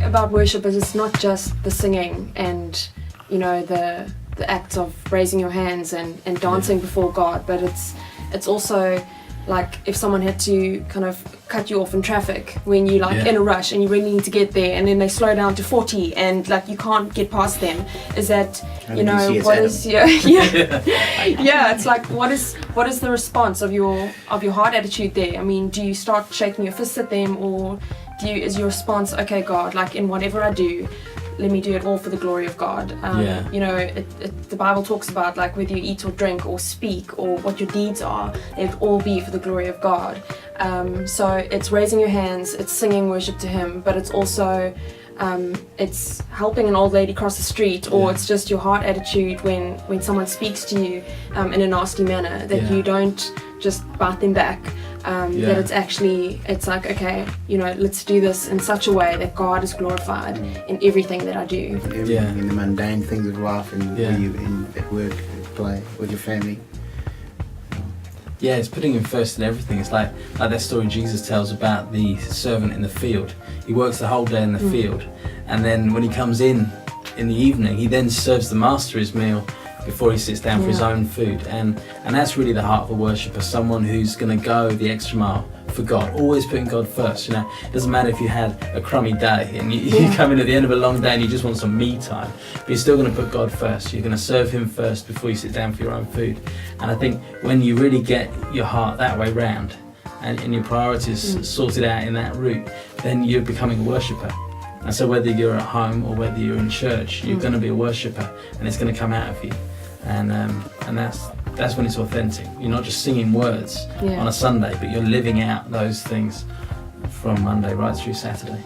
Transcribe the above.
about worship is it's not just the singing and, you know, the acts of raising your hands and dancing before God, but it's also like if someone had to kind of cut you off in traffic when you like in a rush and you really need to get there, and then they slow down to 40 and like you can't get past them, is that, you know, what is your it's like what is the response of your heart attitude there? I mean, do you start shaking your fists at them, or is your response, okay God, like in whatever I do, let me do it all for the glory of God. You know, the Bible talks about like whether you eat or drink or speak or what your deeds are, it all be for the glory of God. So it's raising your hands, it's singing worship to Him, but it's also it's helping an old lady cross the street, or it's just your heart attitude when someone speaks to you in a nasty manner, that you don't just bite them back. That it's like, okay, you know, let's do this in such a way that God is glorified in everything that I do. In the mundane things of life, and when you at work, at play, with your family. Yeah, it's putting Him first in everything. It's like that story Jesus tells about the servant in the field. He works the whole day in the field, and then when he comes in the evening, he then serves the master his meal before he sits down for his own food. And that's really the heart of a worshipper, someone who's going to go the extra mile for God, always putting God first. You know, it doesn't matter if you had a crummy day and you come in at the end of a long day and you just want some me time, but you're still going to put God first. You're going to serve Him first before you sit down for your own food. And I think when you really get your heart that way round and your priorities sorted out in that route, then you're becoming a worshipper. And so whether you're at home or whether you're in church, you're going to be a worshipper, and it's going to come out of you. And that's when it's authentic. You're not just singing words on a Sunday, but you're living out those things from Monday right through Saturday.